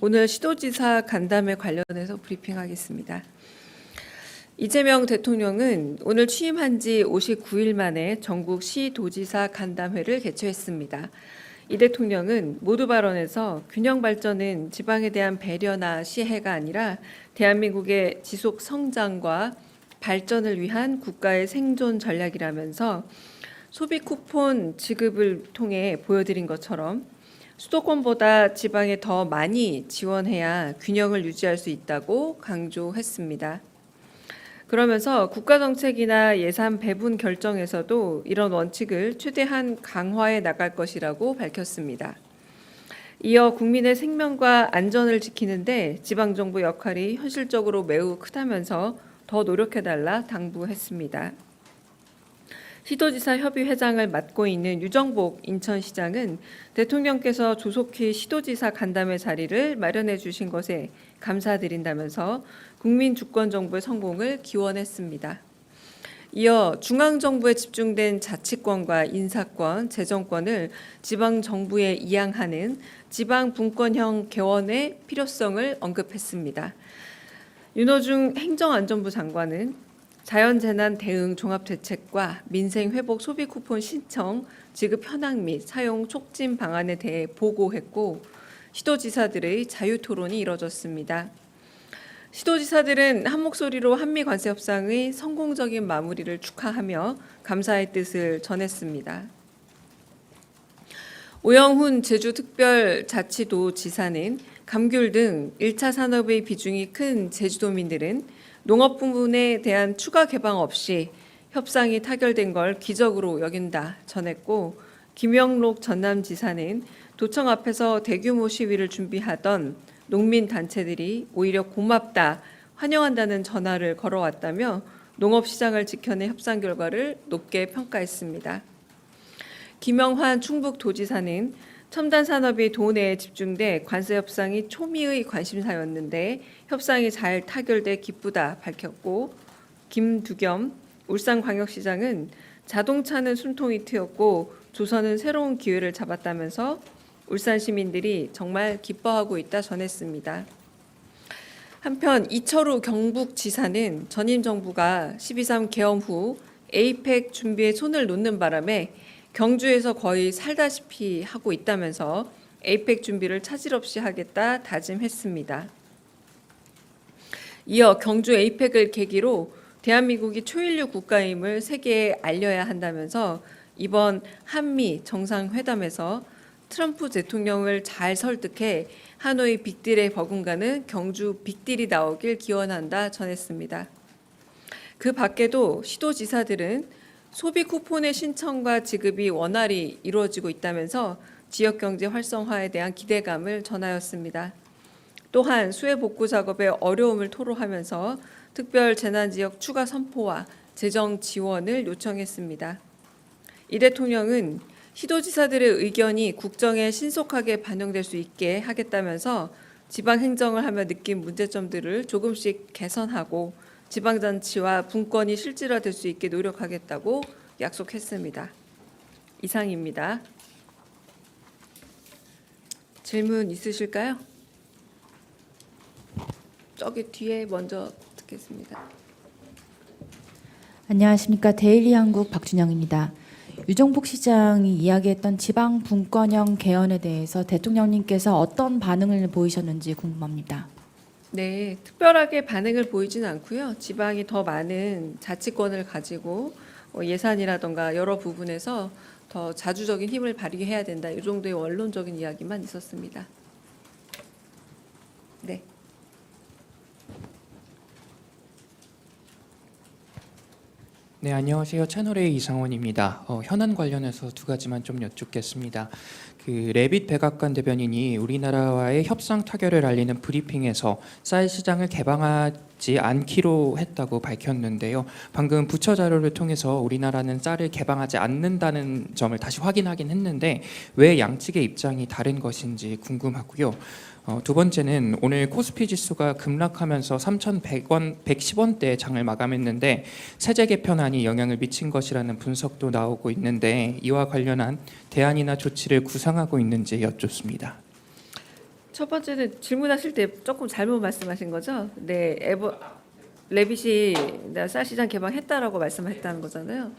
오늘 시도지사 간담회 관련해서 브리핑하겠습니다. 이재명 대통령은 오늘 취임한 지 59일 만에 전국 시도지사 간담회를 개최했습니다. 이 대통령은 모두 발언에서 균형 발전은 지방에 대한 배려나 시해가 아니라 대한민국의 지속 성장과 발전을 위한 국가의 생존 전략이라면서 소비 쿠폰 지급을 통해 보여드린 것처럼 수도권보다 지방에 더 많이 지원해야 균형을 유지할 수 있다고 강조했습니다. 그러면서 국가정책이나 예산 배분 결정에서도 이런 원칙을 최대한 강화해 나갈 것이라고 밝혔습니다. 이어 국민의 생명과 안전을 지키는데 지방정부 역할이 현실적으로 매우 크다면서 더 노력해달라 당부했습니다. 시도지사 협의회장을 맡고 있는 유정복 인천시장은 대통령께서 조속히 시도지사 간담회 자리를 마련해 주신 것에 감사드린다면서 국민 주권 정부의 성공을 기원했습니다. 이어 중앙정부에 집중된 자치권과 인사권, 재정권을 지방정부에 이양하는 지방분권형 개원의 필요성을 언급했습니다. 윤호중 행정안전부 장관은 자연재난 대응 종합대책과 민생회복 소비쿠폰 신청, 지급 현황 및 사용 촉진 방안에 대해 보고했고 시도지사들의 자유토론이 이뤄졌습니다. 시도지사들은 한 목소리로 한미관세 협상의 성공적인 마무리를 축하하며 감사의 뜻을 전했습니다. 오영훈 제주특별자치도 지사는 감귤 등 1차 산업의 비중이 큰 제주도민들은 농업 부문에 대한 추가 개방 없이 협상이 타결된 걸 기적으로 여긴다 전했고, 김영록 전남지사는 도청 앞에서 대규모 시위를 준비하던 농민단체들이 오히려 고맙다, 환영한다는 전화를 걸어왔다며 농업시장을 지켜낸 협상 결과를 높게 평가했습니다. 김영환 충북도지사는 첨단 산업이 도내에 집중돼 관세 협상이 초미의 관심사였는데 협상이 잘 타결돼 기쁘다 밝혔고, 김두겸 울산광역시장은 자동차는 숨통이 트였고 조선은 새로운 기회를 잡았다면서 울산 시민들이 정말 기뻐하고 있다 전했습니다. 한편 이철우 경북지사는 전임 정부가 12.3 개엄 후 에이펙 준비에 손을 놓는 바람에 경주에서 거의 살다시피 하고 있다면서 에이펙 준비를 차질 없이 하겠다 다짐했습니다. 이어 경주 에이펙을 계기로 대한민국이 초일류 국가임을 세계에 알려야 한다면서 이번 한미 정상회담에서 트럼프 대통령을 잘 설득해 하노이 빅딜에 버금가는 경주 빅딜이 나오길 기원한다 전했습니다. 그 밖에도 시도지사들은 소비 쿠폰의 신청과 지급이 원활히 이루어지고 있다면서 지역경제 활성화에 대한 기대감을 전하였습니다. 또한 수해 복구 작업의 어려움을 토로하면서 특별 재난지역 추가 선포와 재정 지원을 요청했습니다. 이 대통령은 시도지사들의 의견이 국정에 신속하게 반영될 수 있게 하겠다면서 지방행정을 하며 느낀 문제점들을 조금씩 개선하고 지방자치와 분권이 실질화될 수 있게 노력하겠다고 약속했습니다. 이상입니다. 질문 있으실까요? 저기 뒤에 먼저 듣겠습니다. 안녕하십니까. 데일리한국 박준영입니다. 유정복 시장이 이야기했던 지방 분권형 개헌에 대해서 대통령님께서 어떤 반응을 보이셨는지 궁금합니다. 네, 특별하게 반응을 보이지는 않고요. 지방이 더 많은 자치권을 가지고 예산이라던가 여러 부분에서 더 자주적인 힘을 발휘해야 된다. 이 정도의 원론적인 이야기만 있었습니다. 네. 네, 안녕하세요. 채널A 이상원입니다. 현안 관련해서 두 가지만 좀 여쭙겠습니다. 레빗 백악관 대변인이 우리나라와의 협상 타결을 알리는 브리핑에서 쌀 시장을 개방하지 않기로 했다고 밝혔는데요. 방금 부처 자료를 통해서 우리나라는 쌀을 개방하지 않는다는 점을 다시 확인하긴 했는데 왜 양측의 입장이 다른 것인지 궁금하고요. 두 번째는 오늘 코스피 지수가 급락하면서 3,100원, 110원대 장을 마감했는데 세제 개편안이 영향을 미친 것이라는 분석도 나오고 있는데 이와 관련한 대안이나 조치를 구상하고 있는지 여쭙습니다. 첫 번째는 질문하실 때 조금 잘못 말씀하신 거죠? 네, 레빗이 쌀 시장 개방했다라고 말씀했다는 거잖아요.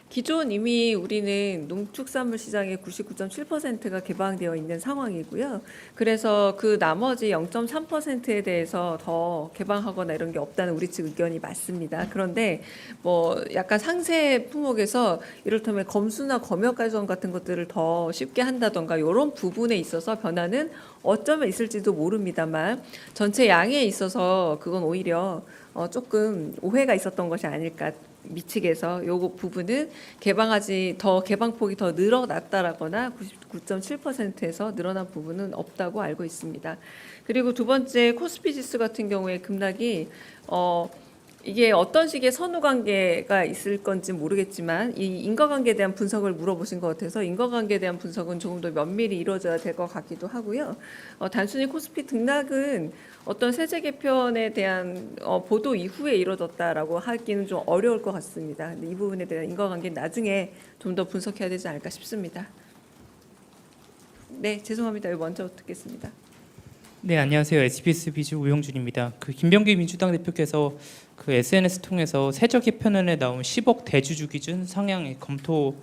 기존 이미 우리는 농축산물 시장의 99.7%가 개방되어 있는 상황이고요. 그래서 그 나머지 0.3%에 대해서 더 개방하거나 이런 게 없다는 우리 측 의견이 맞습니다. 그런데 뭐 약간 상세 품목에서 이를테면 검수나 검역 가전 같은 것들을 더 쉽게 한다던가 이런 부분에 있어서 변화는 어쩌면 있을지도 모릅니다만 전체 양에 있어서 그건 오히려 조금 오해가 있었던 것이 아닐까 미측에서 요거 부분은 개방폭이 더 늘어났다라거나 99.7%에서 늘어난 부분은 없다고 알고 있습니다. 그리고 두 번째 코스피 지수 같은 경우에 급락이 이게 어떤 식의 선후 관계가 있을 건지 모르겠지만 이 인과관계에 대한 분석을 물어보신 것 같아서 인과관계에 대한 분석은 조금 더 면밀히 이루어져야 될 것 같기도 하고요. 단순히 코스피 등락은 어떤 세제 개편에 대한 보도 이후에 이루어졌다라고 하기는 좀 어려울 것 같습니다. 근데 이 부분에 대한 인과관계는 나중에 좀 더 분석해야 되지 않을까 싶습니다. 네, 죄송합니다. 이거 먼저 듣겠습니다. 네, 안녕하세요. SBS 비즈 우영준입니다. 김병기 민주당 대표께서 SNS 통해서 세제 개편안에 나온 10억 대주주 기준 상향 검토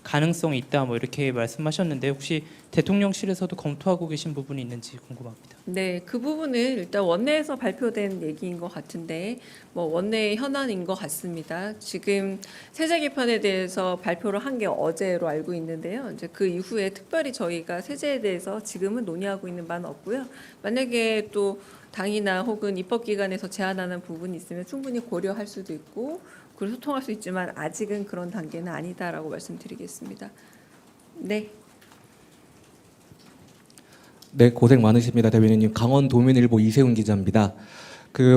가능성이 있다 뭐 이렇게 말씀하셨는데 혹시 대통령실에서도 검토하고 계신 부분이 있는지 궁금합니다. 네, 그 부분은 일단 원내에서 발표된 얘기인 것 같은데 뭐 원내의 현안인 것 같습니다. 지금 세제 개편에 대해서 발표를 한 게 어제로 알고 있는데요. 이제 그 이후에 특별히 저희가 세제에 대해서 지금은 논의하고 있는 바는 없고요. 만약에 또 당이나 혹은 입법기관에서 제안하는 부분이 있으면 충분히 고려할 수도 있고 그리고 소통할 수 있지만 아직은 그런 단계는 아니다라고 말씀드리겠습니다. 네. 네, 고생 많으십니다, 대변인님. 강원도민일보 이세훈 기자입니다.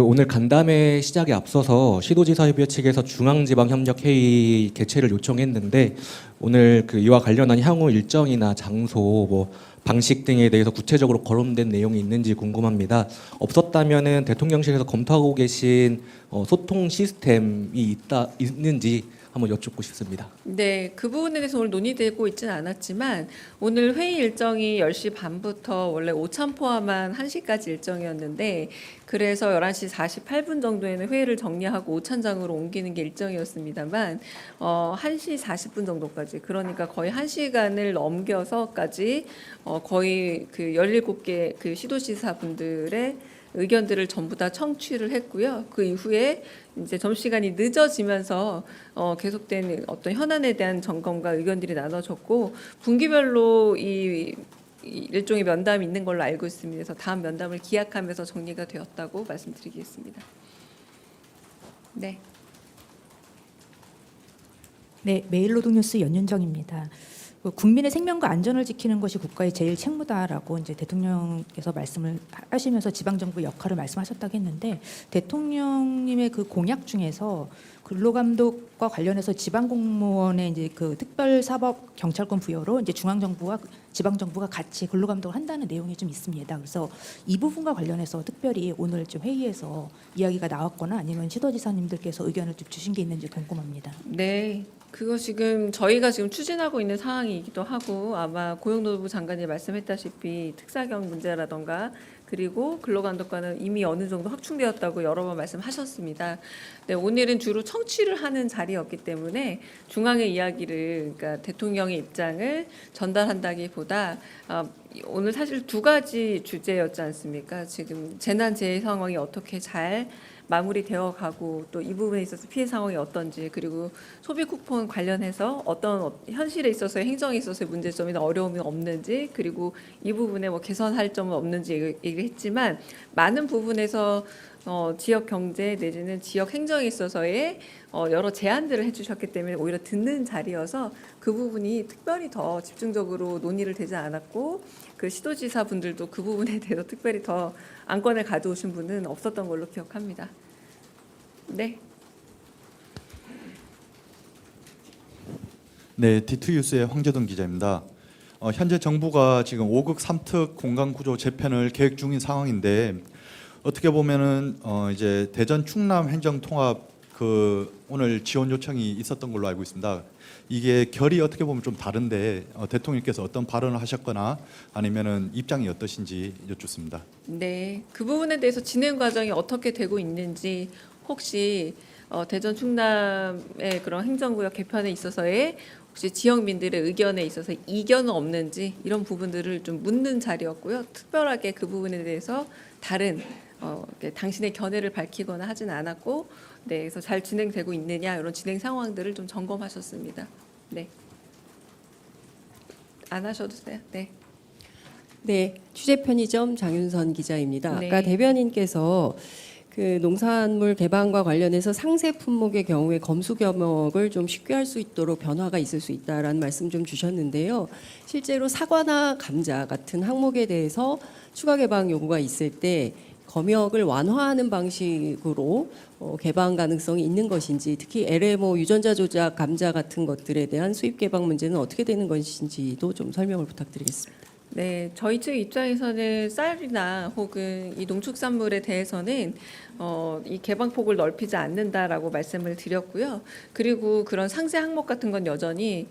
오늘 간담회 시작에 앞서서 시도지사협의회 측에서 중앙지방협력회의 개최를 요청했는데 오늘 이와 관련한 향후 일정이나 장소, 뭐 방식 등에 대해서 구체적으로 거론된 내용이 있는지 궁금합니다. 없었다면은 대통령실에서 검토하고 계신 소통 시스템이 있는지 한번 여쭙고 싶습니다. 네, 그 부분에 대해서 오늘 논의되고 있지는 않았지만 오늘 회의 일정이 10시 반부터 원래 오찬 포함한 1시까지 일정이었는데 그래서 11시 48분 정도에는 회의를 정리하고 오찬장으로 옮기는 게 일정이었습니다만 1시 40분 정도까지 그러니까 거의 1시간을 넘겨서까지 거의 17개 시도지사분들의 의견들을 전부 다 청취를 했고요. 그 이후에 이제 점심시간이 늦어지면서 계속된 어떤 현안에 대한 점검과 의견들이 나눠졌고 분기별로 이 일종의 면담이 있는 걸로 알고 있습니다. 그래서 다음 면담을 기약하면서 정리가 되었다고 말씀드리겠습니다. 네. 네, 매일노동뉴스 연윤정입니다. 국민의 생명과 안전을 지키는 것이 국가의 제일 책무다라고 이제 대통령께서 말씀을 하시면서 지방 정부 역할을 말씀하셨다고 했는데 대통령님의 그 공약 중에서 근로감독과 관련해서 지방 공무원의 이제 특별사법 경찰권 부여로 이제 중앙 정부와 지방 정부가 같이 근로감독을 한다는 내용이 좀 있습니다. 그래서 이 부분과 관련해서 특별히 오늘 좀 회의에서 이야기가 나왔거나 아니면 시도지사님들께서 의견을 좀 주신 게 있는지 궁금합니다. 네. 그거 저희가 지금 추진하고 있는 사항이기도 하고 아마 고용노동부 장관이 말씀했다시피 특사경 문제라던가 그리고 근로감독관은 이미 어느 정도 확충되었다고 여러 번 말씀하셨습니다. 네, 오늘은 주로 청취를 하는 자리였기 때문에 중앙의 이야기를 그러니까 대통령의 입장을 전달한다기보다 오늘 사실 두 가지 주제였지 않습니까? 지금 재난재해 상황이 어떻게 잘 마무리되어 가고 또 이 부분에 있어서 피해 상황이 어떤지 그리고 소비 쿠폰 관련해서 어떤 현실에 있어서의 행정에 있어서의 문제점이나 어려움이 없는지 그리고 이 부분에 뭐 개선할 점은 없는지 얘기를 했지만 많은 부분에서 지역 경제 내지는 지역 행정에 있어서의 여러 제안들을 해주셨기 때문에 오히려 듣는 자리여서 그 부분이 특별히 더 집중적으로 논의를 되지 않았고 그 시도지사 분들도 그 부분에 대해서 특별히 더 안건을 가져오신 분은 없었던 걸로 기억합니다. 네. 네, D2뉴스의 황재동 기자입니다. 현재 정부가 지금 5극 3특 공간구조 재편을 계획 중인 상황인데 어떻게 보면은 이제 대전 충남 행정통합 오늘 지원 요청이 있었던 걸로 알고 있습니다. 이게 결이 어떻게 보면 좀 다른데 대통령께서 어떤 발언을 하셨거나 아니면은 입장이 어떠신지 여쭙습니다. 네, 그 부분에 대해서 진행 과정이 어떻게 되고 있는지 혹시 대전 충남의 그런 행정구역 개편에 있어서의 혹시 지역민들의 의견에 있어서 이견은 없는지 이런 부분들을 좀 묻는 자리였고요. 특별하게 그 부분에 대해서 다른 당신의 견해를 밝히거나 하진 않았고, 네, 그래서 잘 진행되고 있느냐 이런 진행 상황들을 좀 점검하셨습니다. 네, 안 하셔도 돼요. 네. 네, 취재 편의점 장윤선 기자입니다. 네. 아까 대변인께서 그 농산물 개방과 관련해서 상세 품목의 경우에 검수겸역을 좀 쉽게 할 수 있도록 변화가 있을 수 있다라는 말씀 좀 주셨는데요. 실제로 사과나 감자 같은 항목에 대해서 추가 개방 요구가 있을 때 검역을 완화하는 방식으로 개방 가능성이 있는 것인지, 특히 LMO 유전자 조작 감자 같은 것들에 대한 수입 개방 문제는 어떻게 되는 것인지도 좀 설명을 부탁드리겠습니다. 네, 저희 측 입장에서는 쌀이나 혹은 이 농축산물에 대해서는 이 개방폭을 넓히지 않는다라고 말씀을 드렸고요. 그리고 그런 상세 항목 같은 건 여전히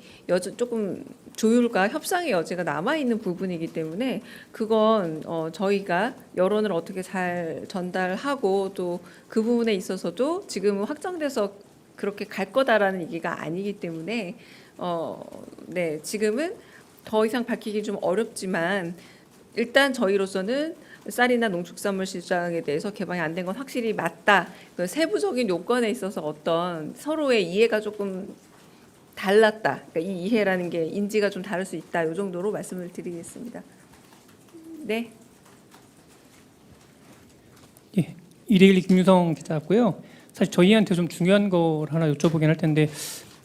조금 조율과 협상의 여지가 남아 있는 부분이기 때문에 그건 저희가 여론을 어떻게 잘 전달하고 또 그 부분에 있어서도 지금은 확정돼서 그렇게 갈 거다라는 얘기가 아니기 때문에 네, 지금은 더 이상 밝히기 좀 어렵지만 일단 저희로서는 쌀이나 농축산물 시장에 대해서 개방이 안 된 건 확실히 맞다. 그 세부적인 요건에 있어서 어떤 서로의 이해가 조금 달랐다. 그러니까 이 이해라는 게 인지가 좀 다를 수 있다. 이 정도로 말씀을 드리겠습니다. 네. 예, 이데일리 김유성 기자고요. 사실 저희한테 좀 중요한 걸 하나 여쭤보긴 할 텐데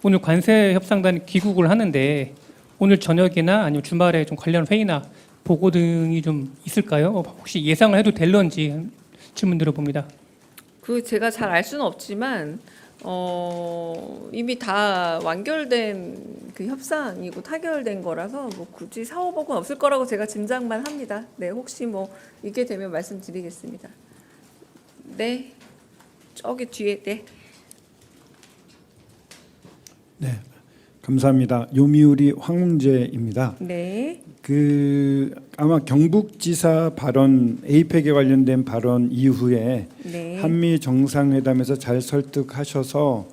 오늘 관세 협상단 귀국을 하는데 오늘 저녁이나 아니면 주말에 좀 관련 회의나 보고 등이 좀 있을까요? 혹시 예상을 해도 될런지 질문 드려봅니다. 그 제가 잘 알 수는 없지만 이미 다 완결된 그 협상이고 타결된 거라서 뭐 굳이 사후보고는 없을 거라고 제가 짐작만 합니다. 네, 혹시 뭐 있게 되면 말씀드리겠습니다. 네, 저기 뒤에 네. 네, 감사합니다. 요미우리 황문재입니다. 네. 아마 경북지사 발언 에이펙에 관련된 발언 이후에 네. 한미 정상회담에서 잘 설득하셔서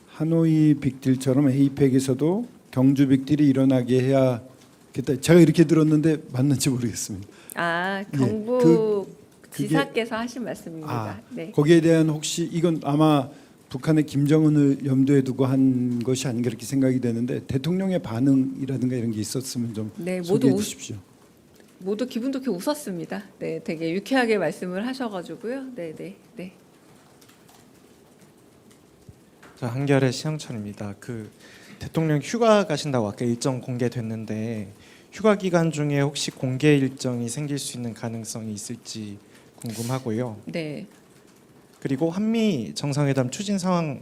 하노이 빅딜처럼 에이펙에서도 경주 빅딜이 일어나게 해야겠다. 제가 이렇게 들었는데 맞는지 모르겠습니다. 아, 예, 경북 그게- 지사께서 하신 말씀입니다. 네. 거기에 대한 혹시 이건 아마 북한의 김정은을 염두에 두고 한 것이 아닌가 이렇게 생각이 되는데 대통령의 반응이라든가 이런 게 있었으면 좀 네, 소개해 모두 주십시오. 모두 기분 좋게 웃었습니다. 네, 되게 유쾌하게 말씀을 하셔가지고요. 네, 네, 네. 저 한겨레 시영철입니다. 그 대통령 휴가 가신다고 아까 일정 공개됐는데 휴가 기간 중에 혹시 공개 일정이 생길 수 있는 가능성이 있을지 궁금하고요. 네. 그리고 한미 정상회담 추진 상황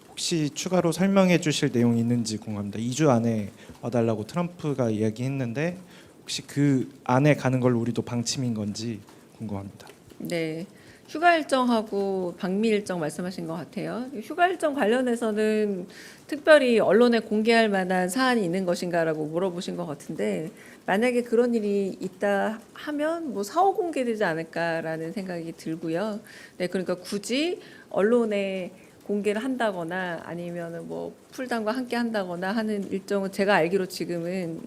혹시 추가로 설명해 주실 내용이 있는지 궁금합니다. 2주 안에 와달라고 트럼프가 이야기했는데 혹시 그 안에 가는 걸 우리도 방침인 건지 궁금합니다. 네. 휴가 일정하고 방미 일정 말씀하신 것 같아요. 휴가 일정 관련해서는 특별히 언론에 공개할 만한 사안이 있는 것인가라고 물어보신 것 같은데 만약에 그런 일이 있다 하면 뭐 사후 공개되지 않을까라는 생각이 들고요. 네, 그러니까 굳이 언론에 공개를 한다거나 아니면은 뭐 풀단과 함께 한다거나 하는 일정은 제가 알기로 지금은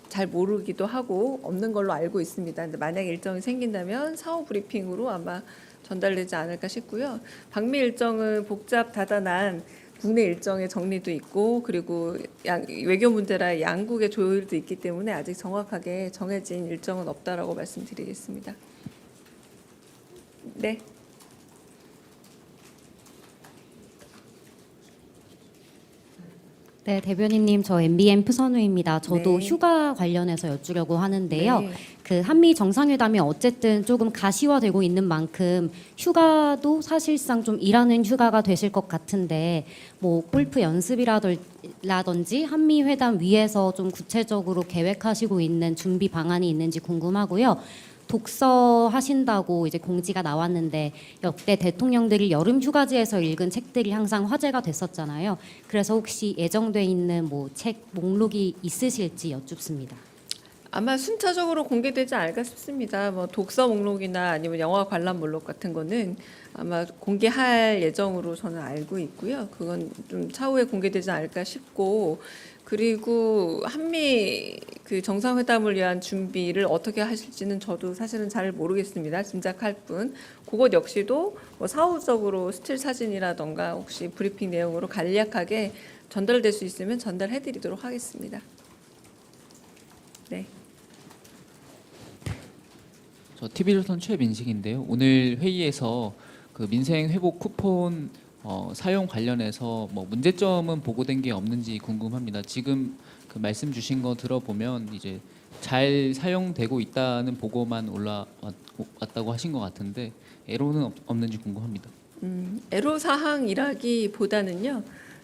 잘 모르기도 하고 없는 걸로 알고 있습니다. 근데 만약에 일정이 생긴다면 사후 브리핑으로 아마 전달되지 않을까 싶고요. 방미 일정은 복잡다단한 국내 일정의 정리도 있고 그리고 외교 문제라 양국의 조율도 있기 때문에 아직 정확하게 정해진 일정은 없다라고 말씀드리겠습니다. 네. 네, 대변인님, 저 MBN 푸선우입니다. 저도 네. 휴가 관련해서 여쭈려고 하는데요. 네. 그 한미 정상회담이 어쨌든 조금 가시화되고 있는 만큼 휴가도 사실상 좀 일하는 휴가가 되실 것 같은데 뭐 골프 연습이라든지 한미 회담 위에서 좀 구체적으로 계획하시고 있는 준비 방안이 있는지 궁금하고요. 독서 하신다고 이제 공지가 나왔는데 역대 대통령들이 여름 휴가지에서 읽은 책들이 항상 화제가 됐었잖아요. 그래서 혹시 예정돼 있는 뭐 책 목록이 있으실지 여쭙습니다. 아마 순차적으로 공개되지 않을까 싶습니다. 뭐 독서 목록이나 아니면 영화 관람 목록 같은 거는 아마 공개할 예정으로 저는 알고 있고요. 그건 좀 차후에 공개되지 않을까 싶고, 그리고 한미 그 정상회담을 위한 준비를 어떻게 하실지는 저도 사실은 잘 모르겠습니다. 짐작할 뿐. 그것 역시도 뭐 사후적으로 스틸 사진이라던가 혹시 브리핑 내용으로 간략하게 전달될 수 있으면 전달해드리도록 하겠습니다. 네. 저 TV조선 최민식인데요. 오늘 회의에서 그 민생 회복 쿠폰 사용 관련해서 뭐 문제점은 보고된 게 없는지 궁금합니다. 지금 그 말씀 주신 거 들어보면 이제 잘 사용되고 있다는 보고만 올라왔다고 하신 것 같은데 애로는 없는지 궁금합니다. 애로 사항이라기보다는요.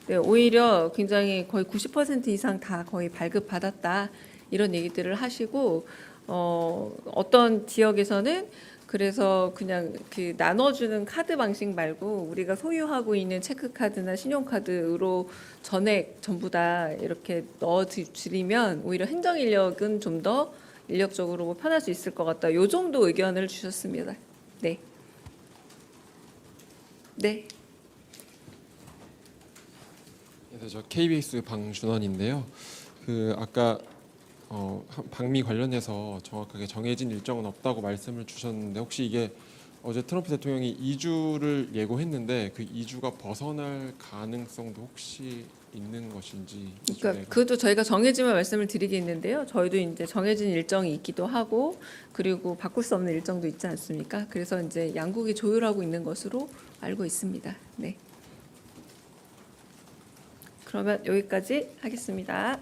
네, 오히려 굉장히 거의 90% 이상 다 거의 발급받았다 이런 얘기들을 하시고 어떤 지역에서는 그래서 그냥 그 나눠주는 카드 방식 말고 우리가 소유하고 있는 체크카드나 신용카드로 전액 전부 다 이렇게 넣어드리면 오히려 행정 인력은 좀 더 인력적으로 뭐 편할 수 있을 것 같다. 요 정도 의견을 주셨습니다. 네. 네. 그래서 저 KBS 방준원인데요. 그 아까 방미 관련해서 정확하게 정해진 일정은 없다고 말씀을 주셨는데 혹시 이게 어제 트럼프 대통령이 2주를 예고했는데 그 2주가 벗어날 가능성도 혹시 있는 것인지. 그러니까 그것도 저희가 정해지면 말씀을 드리겠는데요. 저희도 이제 정해진 일정이 있기도 하고 그리고 바꿀 수 없는 일정도 있지 않습니까? 그래서 이제 양국이 조율하고 있는 것으로 알고 있습니다. 네. 그러면 여기까지 하겠습니다.